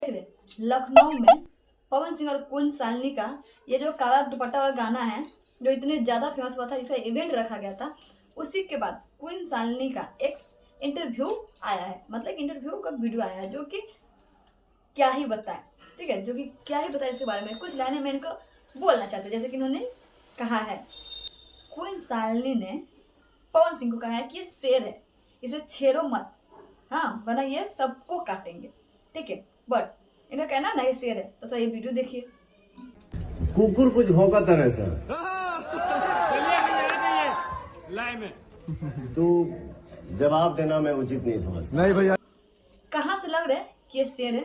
लखनऊ में पवन सिंह और क्वीन शालिनी का ये जो काला दुपट्टा वाला गाना है जो इतने ज्यादा फेमस हुआ था, इसका इवेंट रखा गया था। उसी के बाद क्वीन शालिनी का एक इंटरव्यू आया है, मतलब इंटरव्यू का वीडियो आया है जो कि क्या ही बताए, ठीक है, जो कि क्या ही बताए इसके बारे में कुछ लाइनें मैं इनको बोलना चाहती हूँ। जैसे कि उन्होंने कहा है, क्वीन शालिनी ने पवन सिंह को कहा है कि ये शेर है, इसे छेड़ो मत, हाँ वरना ये सबको काटेंगे, ठीक है। बट इनका कहना ना ये शेर है, तो ये वीडियो देखिए। कुकुर कुछ होगा तरह से तू जवाब देना मैं उचित नहीं समझता। नहीं भैया, कहाँ से लग रहा है कि ये शेर है?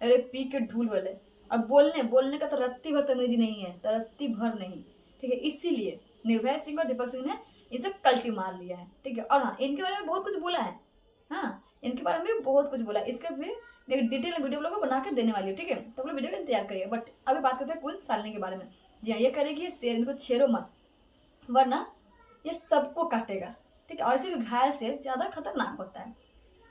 अरे पी के ढूल वाले। और बोलने का तो रत्ती भर तमीज नहीं है, तो रत्ती भर नहीं, ठीक है। इसीलिए निर्भया सिंह और दीपक सिंह ने इसे कल्टी मार लिया है, ठीक है। और हाँ, इनके बारे में बहुत कुछ बोला है, हाँ इनके बारे में बहुत कुछ बोला है। इसका भी मैं एक डिटेल वीडियो लोगों को बना के देने वाली हूँ, ठीक है। तो आप लोग वीडियो को इंतजार करिए। बट अभी बात करते हैं क्वीन शालिनी के बारे में। जी हाँ, ये करेगी ये शेर, इनको छेड़ो मत वरना ये सबको काटेगा, ठीक है। और इसे भी घायल शेर ज्यादा खतरनाक होता है।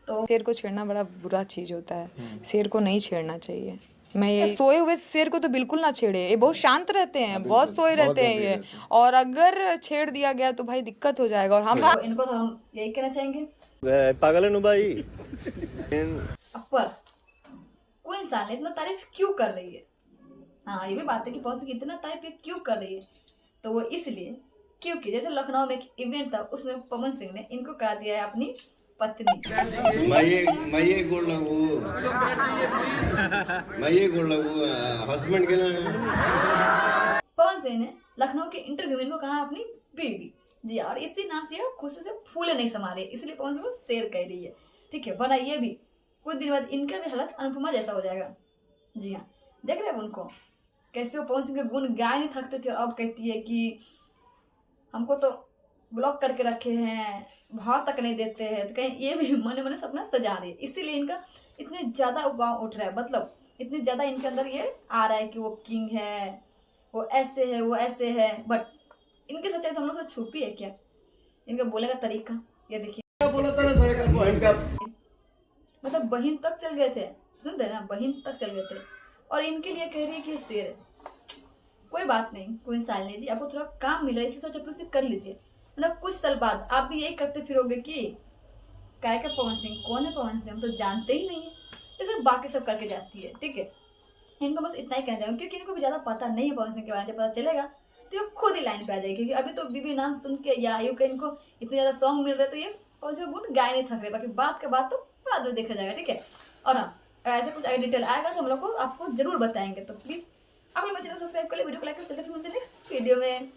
तो शेर को छेड़ना बड़ा बुरा चीज होता है, शेर को नहीं छेड़ना चाहिए। मैं ये सोए हुए शेर को तो बिल्कुल ना छेड़े, ये बहुत शांत रहते हैं, बहुत सोए रहते हैं ये, और अगर छेड़ दिया गया तो भाई दिक्कत हो जाएगा। और हम इनको तो हम यही कहना चाहेंगे, पागल है भाई। पर क्वीन शालिनी इतना तारीफ क्यों कर रही है? हाँ ये भी बात है कि पवन सिंह इतना तारीफ क्यों कर रही है, तो वो इसलिए क्योंकि जैसे लखनऊ में एक इवेंट था, उसमें पवन सिंह ने इनको कहा दिया है अपनी पत्नी। मैं गोड़ लगू हस्बैंड के ना। पवन सिंह ने लखनऊ के इंटरव्यू में इनको कहा अपनी बीवी, जी। और इसी नाम से खुशी से फूले नहीं समा रहे, इसलिए पवन सिंह को शेर कह रही है, ठीक है। वरना ये भी कुछ दिन बाद इनका भी हालत अनुपमा जैसा हो जाएगा। जी हाँ, देख रहे हैं उनको कैसे वो पवन सिंह के गुण गाय नहीं थकते थे, और अब कहती है कि हमको तो ब्लॉक करके रखे हैं, भाव तक नहीं देते हैं। तो कहीं ये भी मने मने सपना सजा रही है, इसीलिए इनका इतने ज्यादा उबाव उठ रहा है, मतलब इतने ज्यादा इनके अंदर ये आ रहा है कि वो किंग है, वो ऐसे है, वो ऐसे है। बट इनकी सच्चाई तो हम लोग से छुपी है क्या? इनका बोले का तरीका ये देखिए, मतलब बहन तक चल गए थे, सुन रहे ना, बहन तक चल गए थे, और इनके लिए कह रही है कि शेर है। कोई बात नहीं क्वीन शालिनी जी, आपको थोड़ा काम मिल रहा है इसलिए तो चपलू से कर लीजिए, मतलब कुछ साल बाद आप भी यही करते फिरोगे कि क्या का पवन सिंह कौन है, पवन सिंह हम तो जानते ही नहीं है, जैसे बाकी सब करके जाती है, ठीक है। इनको बस इतना ही कहना चाहूँगा, क्योंकि इनको भी ज़्यादा पता नहीं है पवन सिंह के बारे में। जब पता चलेगा तो ये खुद ही लाइन पे आ जाएगी, क्योंकि अभी तो बीबी नाम सुन के या आयु के इनको इतने ज़्यादा सॉन्ग मिल रहे, तो ये पवन सिंह गुण गाय नहीं थक रहे। बाकी बात का बात तो बाद में देखा जाएगा, ठीक है। और हाँ, अगर ऐसे कुछ डिटेल आएगा तो हम लोग को आपको जरूर बताएंगे। तो प्लीज़ आप लोग मेरे चैनल सब्सक्राइब कर ले, वीडियो को लाइक कर, चलते फिर मिलते हैं नेक्स्ट वीडियो में।